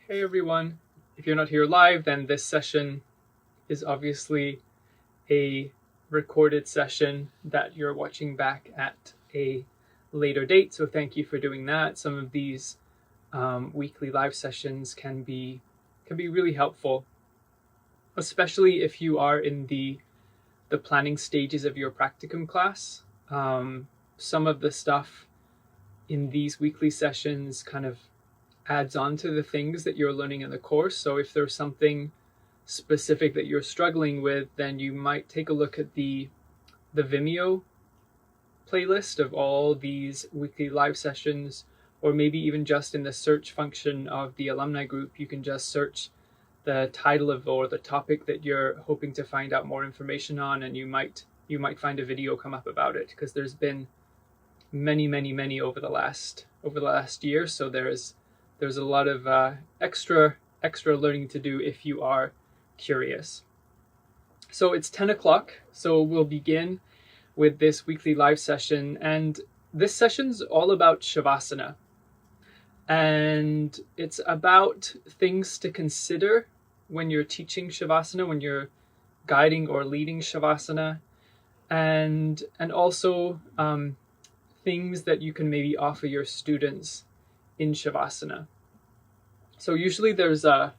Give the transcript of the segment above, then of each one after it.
Hey everyone, if you're not here live, then this session is obviously a recorded session that you're watching back at a later date. So thank you for doing that. Some of these weekly live sessions can be really helpful, especially if you are in the planning stages of your practicum class. Some of the stuff in these weekly sessions kind of adds on to the things that you're learning in the course. So if there's something specific that you're struggling with, then you might take a look at the Vimeo playlist of all these weekly live sessions, or maybe even just in the search function of the alumni group, you can just search the title of or the topic that you're hoping to find out more information on, and you might find a video come up about it, because there's been many over the last year. So there's a lot of extra learning to do if you are curious. So it's 10 o'clock, so we'll begin with this weekly live session, and this session's all about Shavasana, and it's about things to consider when you're teaching Shavasana, when you're guiding or leading Shavasana, and also things that you can maybe offer your students in Shavasana. So usually there's a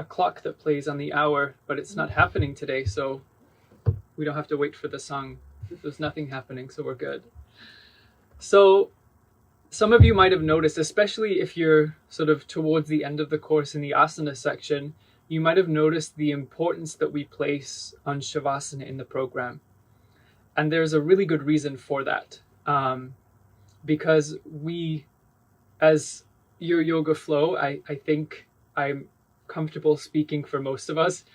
clock that plays on the hour, but it's not happening today, so we don't have to wait for the song. There's nothing happening, so we're good. So some of you might have noticed, especially if you're sort of towards the end of the course in the asana section, you might have noticed the importance that we place on Shavasana in the program. And there's a really good reason for that. Because we, as your yoga flow, I think I'm comfortable speaking for most of us,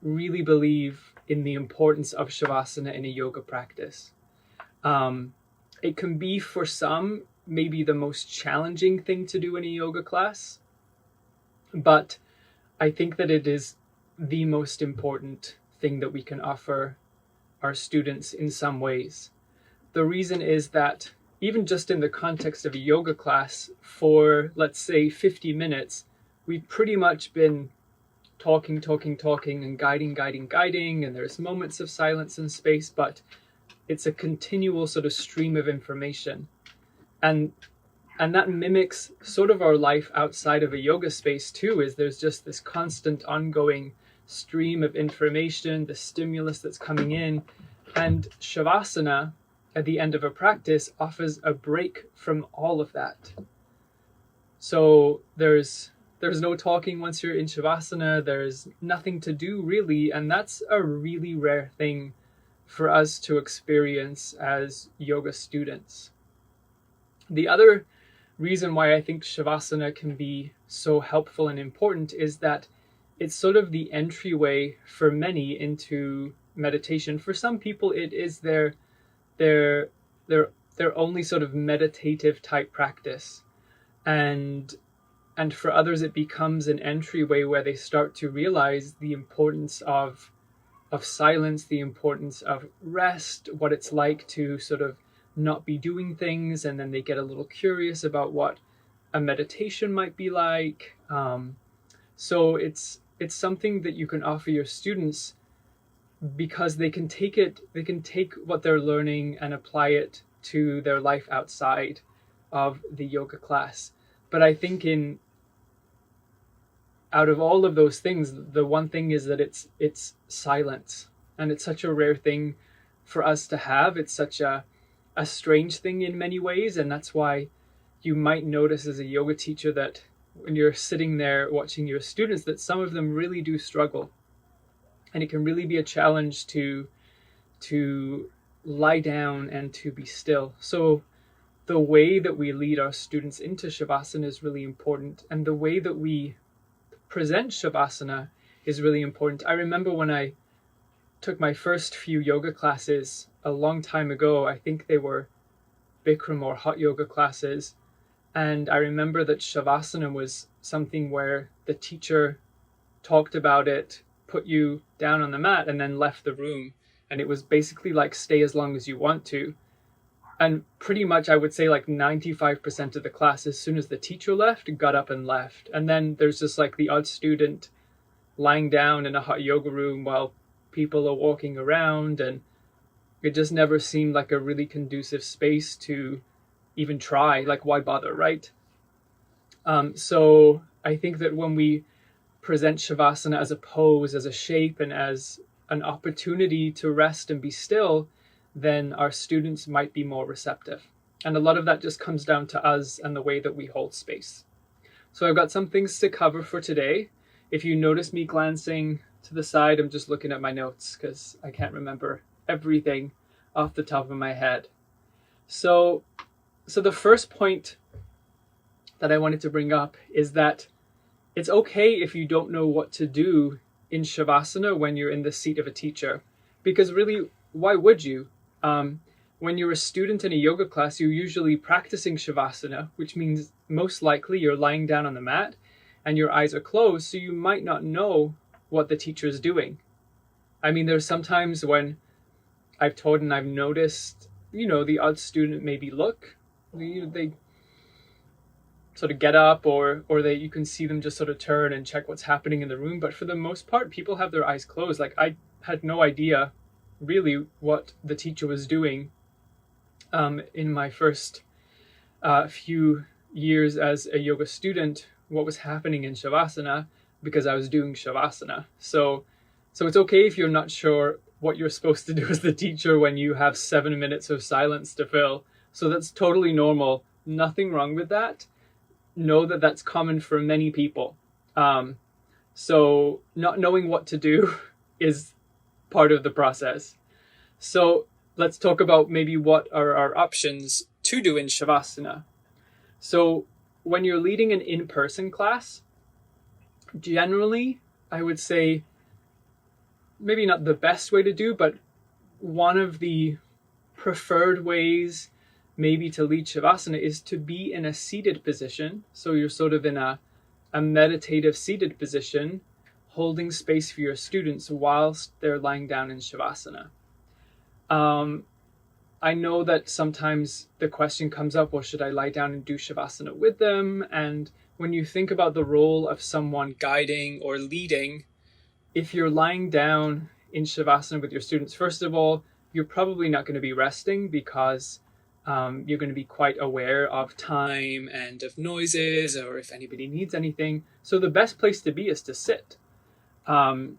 really believe in the importance of Shavasana in a yoga practice. It can be, for some, maybe the most challenging thing to do in a yoga class, but I think that it is the most important thing that we can offer our students in some ways. The reason is that even just in the context of a yoga class, for let's say 50 minutes, we've pretty much been talking and guiding, and there's moments of silence and space, but it's a continual sort of stream of information. And that mimics sort of our life outside of a yoga space too, is there's just this constant ongoing stream of information, the stimulus that's coming in, and Shavasana at the end of a practice offers a break from all of that. So there's no talking once you're in Shavasana, there's nothing to do really, and that's a really rare thing for us to experience as yoga students. The other reason why I think Shavasana can be so helpful and important is that it's sort of the entryway for many into meditation. For some people, it is their only sort of meditative type practice, and for others it becomes an entryway where they start to realize the importance of silence, the importance of rest, what it's like to sort of not be doing things, and then they get a little curious about what a meditation might be like. So it's something that you can offer your students, because they can take what they're learning and apply it to their life outside of the yoga class. But I think out of all of those things, the one thing is that it's silence, and it's such a rare thing for us to have. It's such a strange thing in many ways, and that's why you might notice as a yoga teacher that when you're sitting there watching your students, that some of them really do struggle. And it can really be a challenge to lie down and to be still. So the way that we lead our students into Shavasana is really important, and the way that we present Shavasana is really important. I remember when I took my first few yoga classes a long time ago, I think they were Bikram or hot yoga classes, and I remember that Shavasana was something where the teacher talked about it, put you down on the mat, and then left the room. And it was basically like, stay as long as you want to. And pretty much I would say like 95% of the class, as soon as the teacher left, got up and left. And then there's just like the odd student lying down in a hot yoga room while people are walking around, and it just never seemed like a really conducive space to even try. Like, why bother, right? So I think that when we present Shavasana as a pose, as a shape, and as an opportunity to rest and be still, then our students might be more receptive. And a lot of that just comes down to us and the way that we hold space. So I've got some things to cover for today. If you notice me glancing to the side, I'm just looking at my notes because I can't remember everything off the top of my head. So the first point that I wanted to bring up is that it's okay if you don't know what to do in Shavasana when you're in the seat of a teacher, because really, why would you? When you're a student in a yoga class, you're usually practicing Shavasana, which means most likely you're lying down on the mat and your eyes are closed, so you might not know what the teacher is doing. I mean, there's sometimes when I've taught and I've noticed, the odd student maybe they sort of get up, or you can see them just sort of turn and check what's happening in the room. But for the most part, people have their eyes closed. Like, I had no idea really what the teacher was doing in my first few years as a yoga student, what was happening in Shavasana, because I was doing Shavasana. So it's okay if you're not sure what you're supposed to do as the teacher when you have 7 minutes of silence to fill. So that's totally normal. Nothing wrong with that. Know that that's common for many people. So not knowing what to do is part of the process. So let's talk about maybe what are our options to do in Shavasana. So when you're leading an in-person class, generally, I would say maybe not the best way to do, but one of the preferred ways maybe to lead Shavasana is to be in a seated position. So you're sort of in a meditative seated position, holding space for your students whilst they're lying down in Shavasana. I know that sometimes the question comes up, well, should I lie down and do Shavasana with them? And when you think about the role of someone guiding or leading, if you're lying down in Shavasana with your students, first of all, you're probably not going to be resting, because you're going to be quite aware of time and of noises, or if anybody needs anything. So the best place to be is to sit. And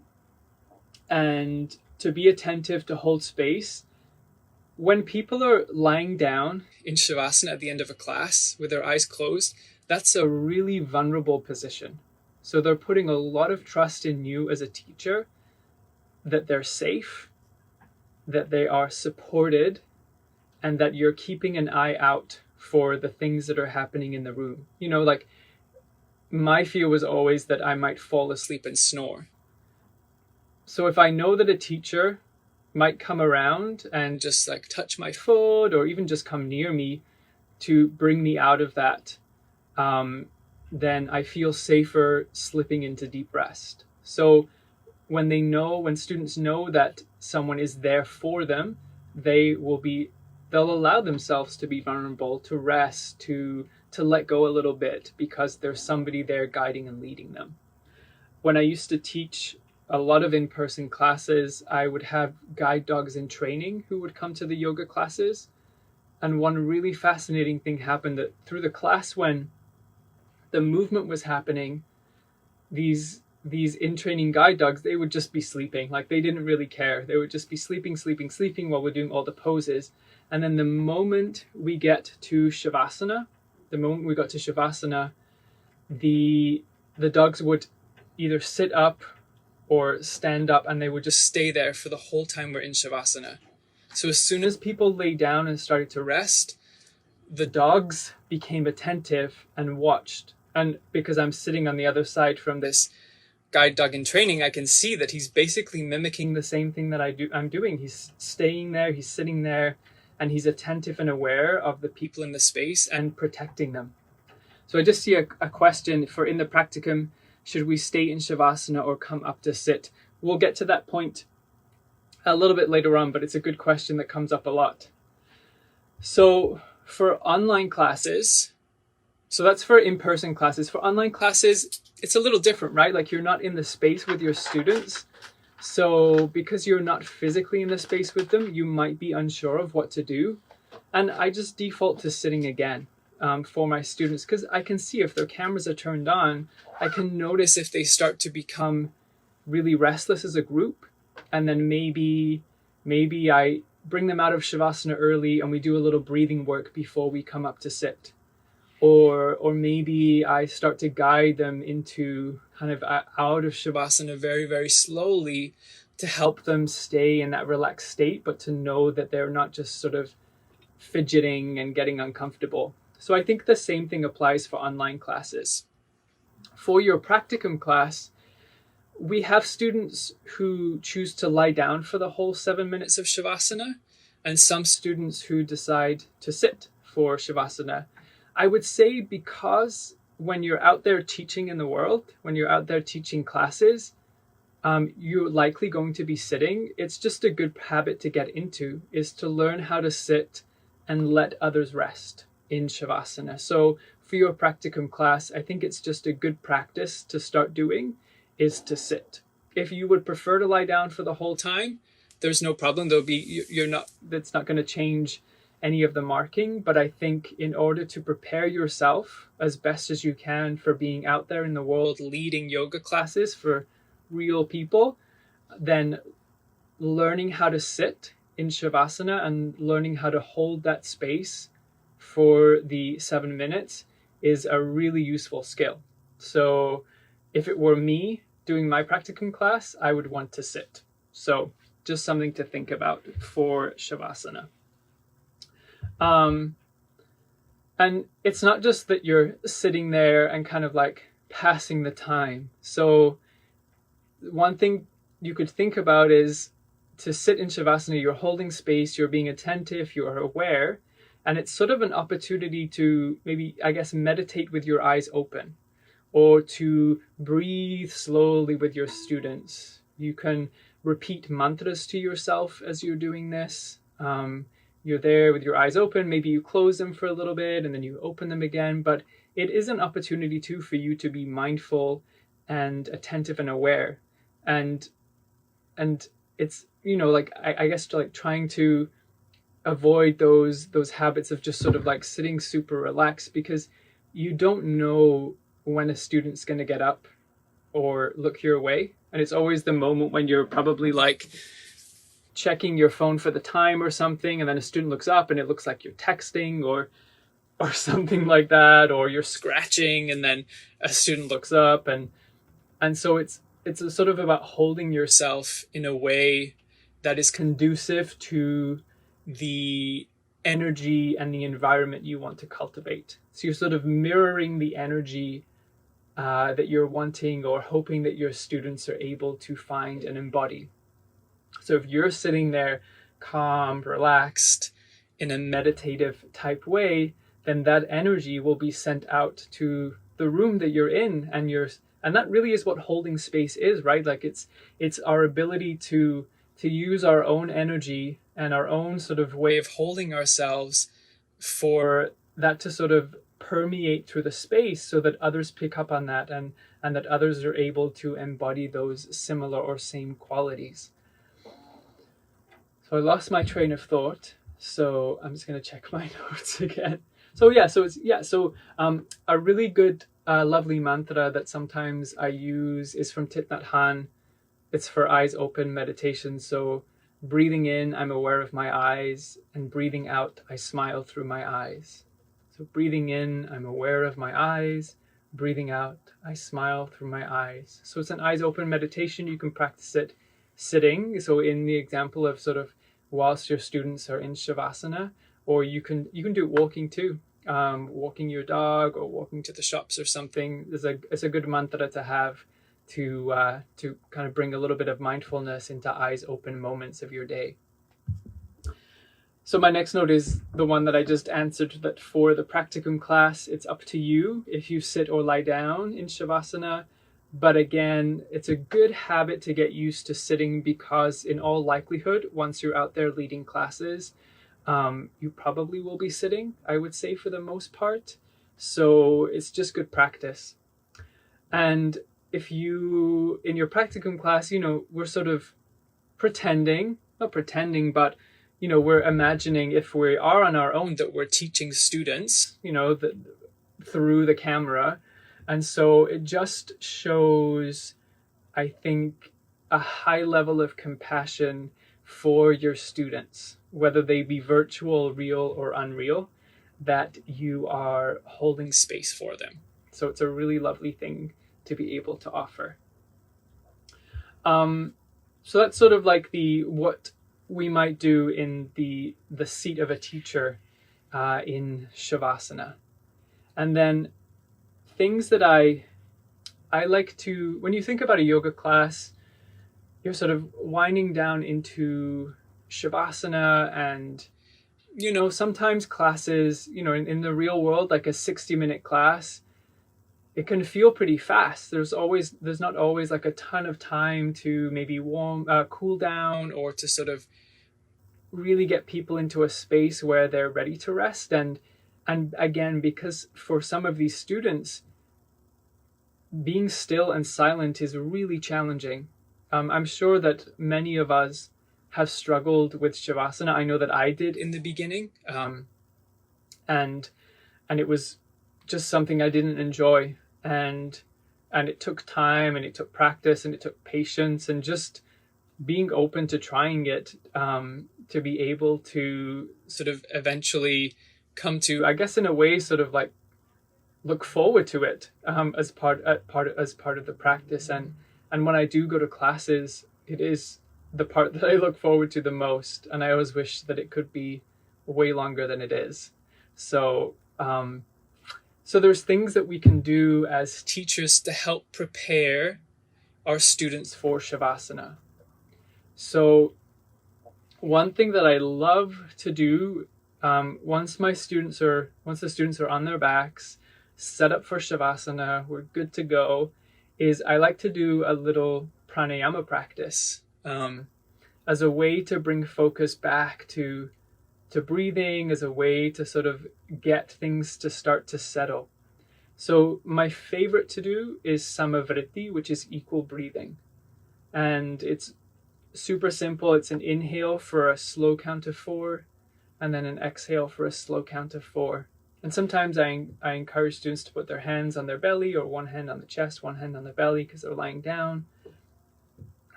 to be attentive, to hold space. When people are lying down in Shavasana at the end of a class with their eyes closed, that's a really vulnerable position. So they're putting a lot of trust in you as a teacher, that they're safe, that they are supported, and that you're keeping an eye out for the things that are happening in the room. Like, my fear was always that I might fall asleep and snore. So if I know that a teacher might come around and just like touch my foot, or even just come near me to bring me out of that, then I feel safer slipping into deep rest. So when students know that someone is there for them, they'll allow themselves to be vulnerable, to rest, to let go a little bit, because there's somebody there guiding and leading them. When I used to teach a lot of in-person classes, I would have guide dogs in training who would come to the yoga classes. And one really fascinating thing happened, that through the class, when the movement was happening, these in-training guide dogs, they would just be sleeping. Like, they didn't really care. They would just be sleeping while we're doing all the poses. And then the moment we got to Shavasana, the dogs would either sit up or stand up, and they would just stay there for the whole time we're in Shavasana. So as soon as people lay down and started to rest, the dogs became attentive and watched. And because I'm sitting on the other side from this guide dog in training, I can see that he's basically mimicking the same thing that I'm doing. He's staying there, he's sitting there, and he's attentive and aware of the people in the space and protecting them. So I just see a question for in the practicum: should we stay in Shavasana or come up to sit? We'll get to that point a little bit later on, but it's a good question that comes up a lot. So for online classes, so that's for in-person classes. For online classes, it's a little different, right? Like you're not in the space with your students. So because you're not physically in the space with them, you might be unsure of what to do. And I just default to sitting again for my students, because I can see if their cameras are turned on, I can notice if they start to become really restless as a group. And then maybe I bring them out of Shavasana early and we do a little breathing work before we come up to sit. Or maybe I start to guide them into kind of out of Shavasana very, very slowly to help them stay in that relaxed state, but to know that they're not just sort of fidgeting and getting uncomfortable. So I think the same thing applies for online classes. For your practicum class, we have students who choose to lie down for the whole 7 minutes of Shavasana, and some students who decide to sit for Shavasana. I would say because when you're out there teaching in the world, when you're out there teaching classes, you're likely going to be sitting. It's just a good habit to get into, is to learn how to sit and let others rest in Shavasana. So for your practicum class, I think it's just a good practice to start doing, is to sit. If you would prefer to lie down for the whole time, there's no problem. That's not going to change any of the marking. But I think in order to prepare yourself as best as you can for being out there in the world leading yoga classes for real people, then learning how to sit in Shavasana and learning how to hold that space for the 7 minutes is a really useful skill. So if it were me doing my practicum class, I would want to sit. So just something to think about for Shavasana. And it's not just that you're sitting there and kind of like passing the time. So one thing you could think about is to sit in Shavasana, you're holding space, you're being attentive, you're aware, and it's sort of an opportunity to maybe, I guess, meditate with your eyes open, or to breathe slowly with your students. You can repeat mantras to yourself as you're doing this. You're there with your eyes open. Maybe you close them for a little bit and then you open them again. But it is an opportunity too for you to be mindful and attentive and aware. And it's, like I guess like trying to avoid those habits of just sort of like sitting super relaxed, because you don't know when a student's going to get up or look your way. And it's always the moment when you're probably like checking your phone for the time or something, and then a student looks up and it looks like you're texting or something like that, or you're scratching and then a student looks up, and so it's a sort of about holding yourself in a way that is conducive to the energy and the environment you want to cultivate. So you're sort of mirroring the energy that you're wanting or hoping that your students are able to find and embody. So if you're sitting there calm, relaxed, in a meditative type way, then that energy will be sent out to the room that you're in, and that really is what holding space is, right? Like it's our ability to use our own energy and our own sort of way of holding ourselves for that to sort of permeate through the space, so that others pick up on that, and that others are able to embody those similar or same qualities. So I lost my train of thought, so I'm just going to check my notes again. So a really good lovely mantra that sometimes I use is from Thich Nhat Hanh. It's for eyes open meditation. So breathing in, I'm aware of my eyes, and breathing out, I smile through my eyes. So breathing in, I'm aware of my eyes. Breathing out, I smile through my eyes. So it's an eyes open meditation. You can practice it sitting. So in the example of sort of whilst your students are in Shavasana, or you can do it walking too. Walking your dog or walking to the shops or something. It's a good mantra to have to kind of bring a little bit of mindfulness into eyes open moments of your day. So my next note is the one that I just answered, that for the practicum class, it's up to you if you sit or lie down in Shavasana. But again, it's a good habit to get used to sitting, because in all likelihood, once you're out there leading classes, you probably will be sitting, I would say, for the most part. So it's just good practice. And if you, in your practicum class, we're sort of pretending, not pretending, but, we're imagining if we are on our own that we're teaching students, through the camera. And so it just shows, I think, a high level of compassion for your students, whether they be virtual, real, or unreal, that you are holding space for them. So it's a really lovely thing to be able to offer. So that's sort of like what we might do in the seat of a teacher in Shavasana. And then things that I like to, when you think about a yoga class, you're sort of winding down into Shavasana, and sometimes classes, in the real world, like a 60-minute class, it can feel pretty fast. There's not always like a ton of time to maybe cool down, or to sort of really get people into a space where they're ready to rest. And again, because for some of these students, being still and silent is really challenging. I'm sure that many of us have struggled with Shavasana. I know that I did in the beginning, and it was just something I didn't enjoy. And it took time, and it took practice, and it took patience, and just being open to trying it, to be able to sort of eventually come to, I guess, in a way, sort of like look forward to it, as part of the practice. And when I do go to classes, it is the part that I look forward to the most, and I always wish that it could be way longer than it is. So there's things that we can do as teachers to help prepare our students for Shavasana. So one thing that I love to do, once the students are on their backs, set up for Shavasana, we're good to go, is I like to do a little pranayama practice, as a way to bring focus back to breathing, as a way to sort of get things to start to settle. So my favorite to do is samavriti, which is equal breathing. And it's super simple. It's an inhale for a slow count of 4, and then an exhale for a slow count of 4. And sometimes I encourage students to put their hands on their belly, or one hand on the chest, one hand on the belly, because they're lying down,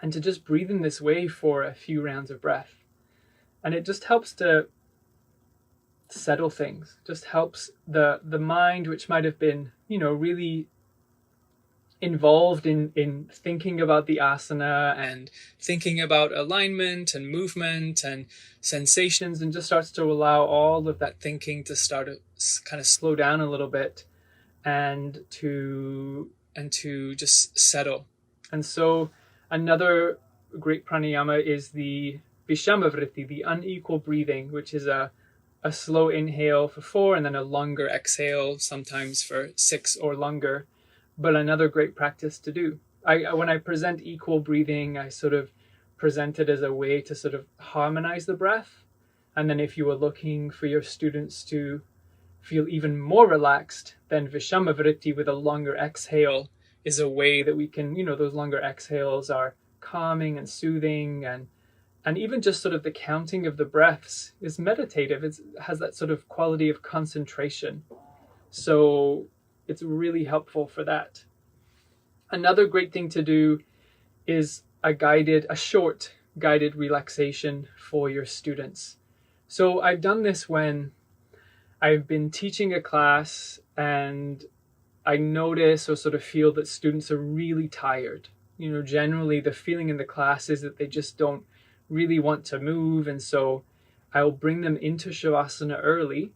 and to just breathe in this way for a few rounds of breath. And it just helps to settle things, just helps the mind, which might have been, really involved in thinking about the asana and thinking about alignment and movement and sensations, and just starts to allow all of that thinking to start to kind of slow down a little bit, and to just settle. And so another great pranayama is the Vishamavriti, the unequal breathing, which is a slow inhale for 4, and then a longer exhale, sometimes for 6 or longer. But another great practice to do. When I present equal breathing, I sort of present it as a way to sort of harmonize the breath. And then if you were looking for your students to feel even more relaxed, then Vishamavriti with a longer exhale is a way that we can, those longer exhales are calming and soothing, and even just sort of the counting of the breaths is meditative. It has that sort of quality of concentration. So it's really helpful for that. Another great thing to do is a short guided relaxation for your students. So I've done this when I've been teaching a class and I notice or sort of feel that students are really tired. Generally the feeling in the class is that they just don't really want to move, and so I'll bring them into Shavasana early,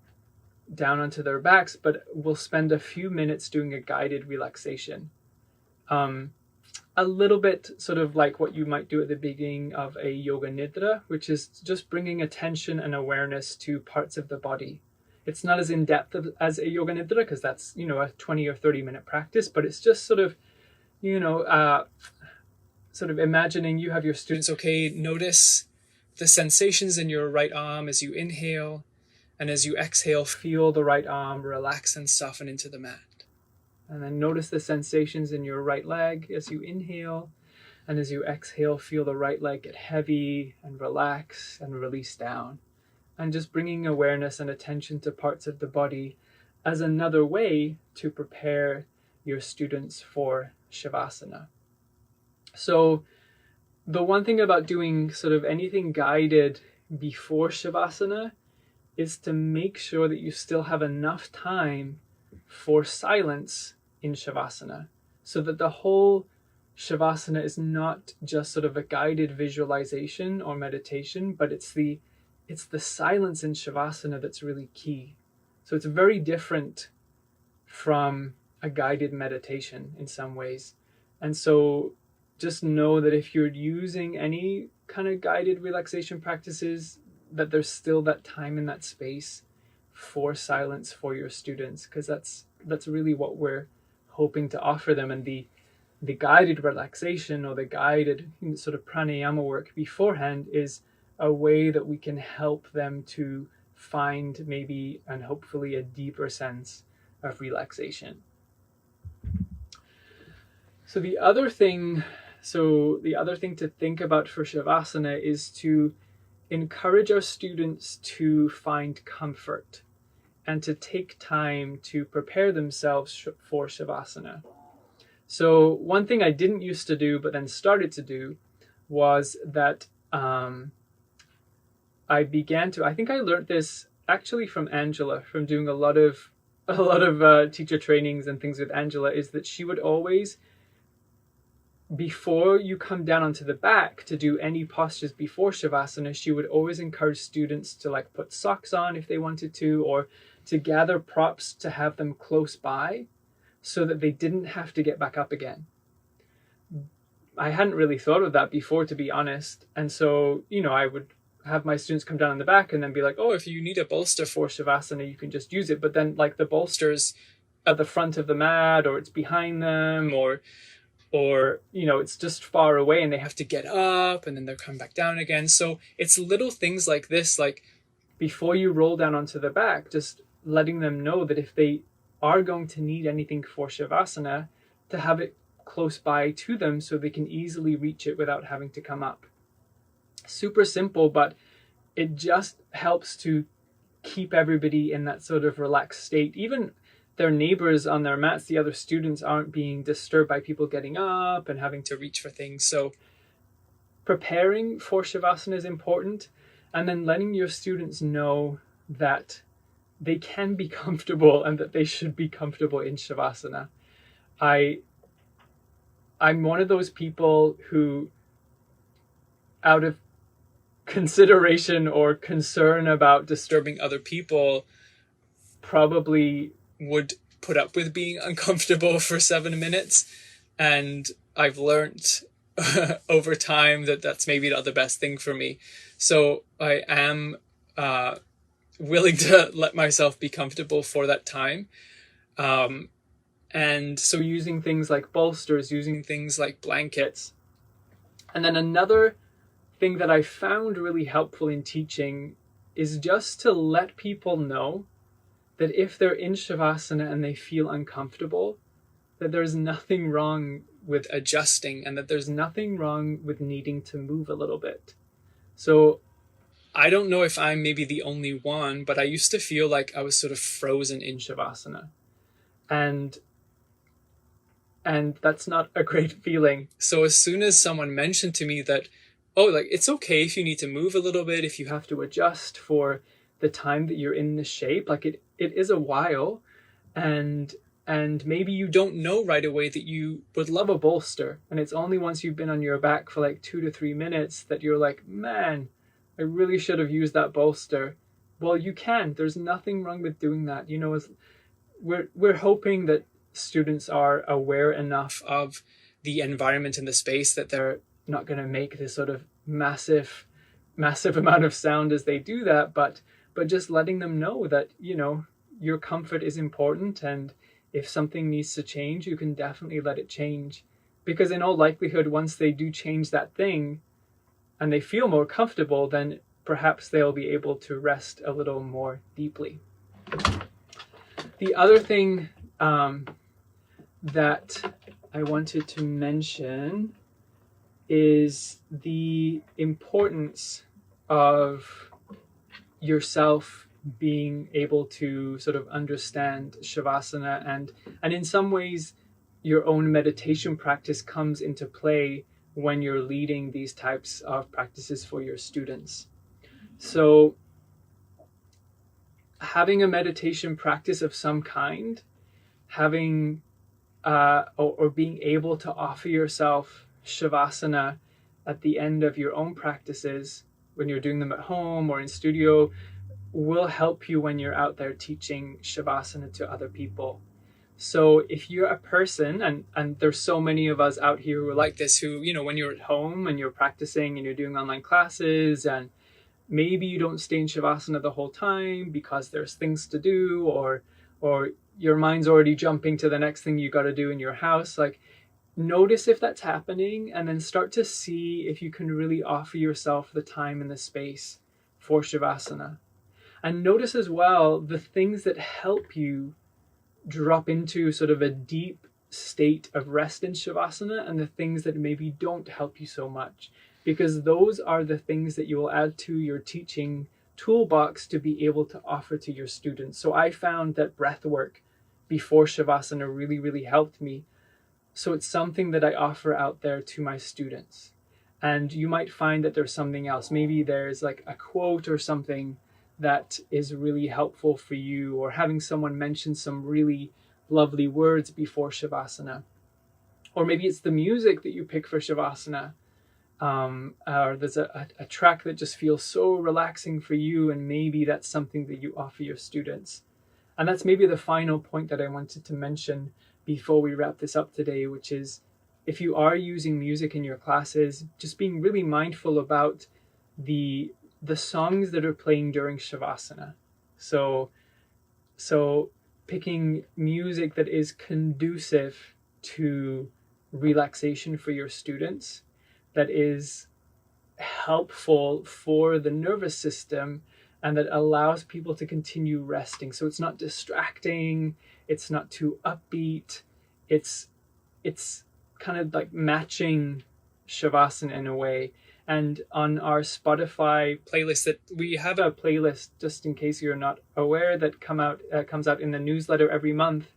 down onto their backs, but we'll spend a few minutes doing a guided relaxation. A little bit sort of like what you might do at the beginning of a yoga nidra, which is just bringing attention and awareness to parts of the body. It's not as in-depth as a yoga nidra, because that's, a 20 or 30 minute practice, but it's just sort of, sort of imagining you have your students, okay, notice the sensations in your right arm as you inhale, and as you exhale, feel the right arm relax and soften into the mat. And then notice the sensations in your right leg as you inhale, and as you exhale, feel the right leg get heavy and relax and release down. And just bringing awareness and attention to parts of the body as another way to prepare your students for Shavasana. So the one thing about doing sort of anything guided before Shavasana is to make sure that you still have enough time for silence in Shavasana, so that the whole Shavasana is not just sort of a guided visualization or meditation, but it's the silence in Shavasana that's really key. So it's very different from a guided meditation in some ways. And so just know that if you're using any kind of guided relaxation practices, that there's still that time in that space for silence for your students, because that's really what we're hoping to offer them. And the guided relaxation or the guided sort of pranayama work beforehand is a way that we can help them to find maybe and hopefully a deeper sense of relaxation. So the other thing to think about for Shavasana is to encourage our students to find comfort and to take time to prepare themselves for Shavasana. So one thing I didn't used to do but then started to do was that I think I learned this actually from Angela, from doing a lot of teacher trainings and things with Angela, is that she would always, before you come down onto the back to do any postures before Shavasana, she would always encourage students to like put socks on if they wanted to, or to gather props to have them close by so that they didn't have to get back up again. I hadn't really thought of that before, to be honest. And so, I would have my students come down on the back and then be like, oh, if you need a bolster for Shavasana, you can just use it. But then like the bolster's at the front of the mat, or it's behind them, or it's just far away and they have to get up and then they're coming back down again. So it's little things like this, like before you roll down onto the back, just letting them know that if they are going to need anything for Shavasana, to have it close by to them so they can easily reach it without having to come up. Super simple, but it just helps to keep everybody in that sort of relaxed state. Even their neighbors on their mats, the other students, aren't being disturbed by people getting up and having to reach for things. So preparing for Shavasana is important, and then letting your students know that they can be comfortable and that they should be comfortable in Shavasana. I'm one of those people who, out of consideration or concern about disturbing other people, probably would put up with being uncomfortable for 7 minutes. And I've learned over time that that's maybe not the best thing for me. So I am willing to let myself be comfortable for that time. And so using things like bolsters, using things like blankets. And then another thing that I found really helpful in teaching is just to let people know that if they're in Shavasana and they feel uncomfortable, that there's nothing wrong with adjusting and that there's nothing wrong with needing to move a little bit. So I don't know if I'm maybe the only one, but I used to feel like I was sort of frozen in Shavasana. And that's not a great feeling. So as soon as someone mentioned to me that, oh, like it's okay if you need to move a little bit, if you have to adjust for the time that you're in this shape, like it is a while, and maybe you don't know right away that you would love a bolster, and it's only once you've been on your back for like 2 to 3 minutes that you're like, man, I really should have used that bolster. Well, you can. There's nothing wrong with doing that. We're hoping that students are aware enough of the environment and the space that they're not going to make this sort of massive amount of sound as they do that, but just letting them know that, your comfort is important, and if something needs to change, you can definitely let it change. Because in all likelihood, once they do change that thing, and they feel more comfortable, then perhaps they'll be able to rest a little more deeply. The other thing that I wanted to mention is the importance of yourself being able to sort of understand Shavasana, and in some ways your own meditation practice comes into play when you're leading these types of practices for your students. So having a meditation practice of some kind, having or being able to offer yourself Shavasana at the end of your own practices when you're doing them at home or in studio will help you when you're out there teaching Shavasana to other people. So if you're a person, and there's so many of us out here who are like this, who, when you're at home and you're practicing and you're doing online classes, and maybe you don't stay in Shavasana the whole time because there's things to do, or your mind's already jumping to the next thing you got to do in your house, like, notice if that's happening, and then start to see if you can really offer yourself the time and the space for Shavasana. And notice as well the things that help you drop into sort of a deep state of rest in Shavasana, and the things that maybe don't help you so much, because those are the things that you will add to your teaching toolbox to be able to offer to your students. So I found that breath work before Shavasana really, really helped me. So it's something that I offer out there to my students. And you might find that there's something else. Maybe there's like a quote or something that is really helpful for you, or having someone mention some really lovely words before Shavasana. Or maybe it's the music that you pick for Shavasana. Or there's a track that just feels so relaxing for you, and maybe that's something that you offer your students. And that's maybe the final point that I wanted to mention before we wrap this up today, which is, if you are using music in your classes, just being really mindful about the songs that are playing during Shavasana. So picking music that is conducive to relaxation for your students, that is helpful for the nervous system, and that allows people to continue resting. So it's not distracting, it's not too upbeat, it's kind of like matching Shavasana in a way. And on our Spotify playlist, that we have a playlist, just in case you're not aware, that comes out in the newsletter every month.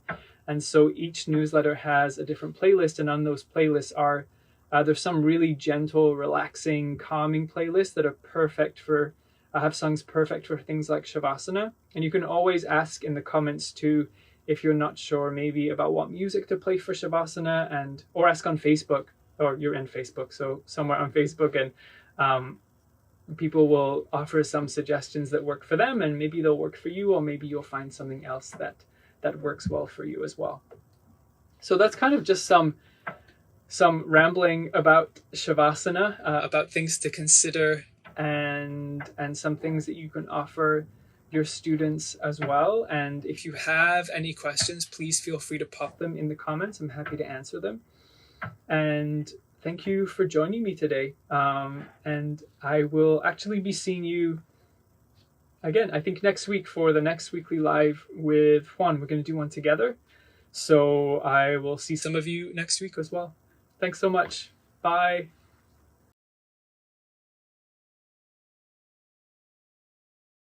And so each newsletter has a different playlist, and on those playlists are there's some really gentle, relaxing, calming playlists that are perfect for have songs perfect for things like Shavasana. And you can always ask in the comments too, if you're not sure maybe about what music to play for Shavasana, or ask on Facebook, or you're in Facebook, so somewhere on Facebook, and people will offer some suggestions that work for them, and maybe they'll work for you, or maybe you'll find something else that works well for you as well. So that's kind of just some rambling about Shavasana, about things to consider, and some things that you can offer your students as well. And if you have any questions, please feel free to pop them in the comments. I'm happy to answer them. And thank you for joining me today. And I will actually be seeing you again, I think next week, for the next weekly live with Juan. We're going to do one together. So I will see some of you next week as well. Thanks so much. Bye.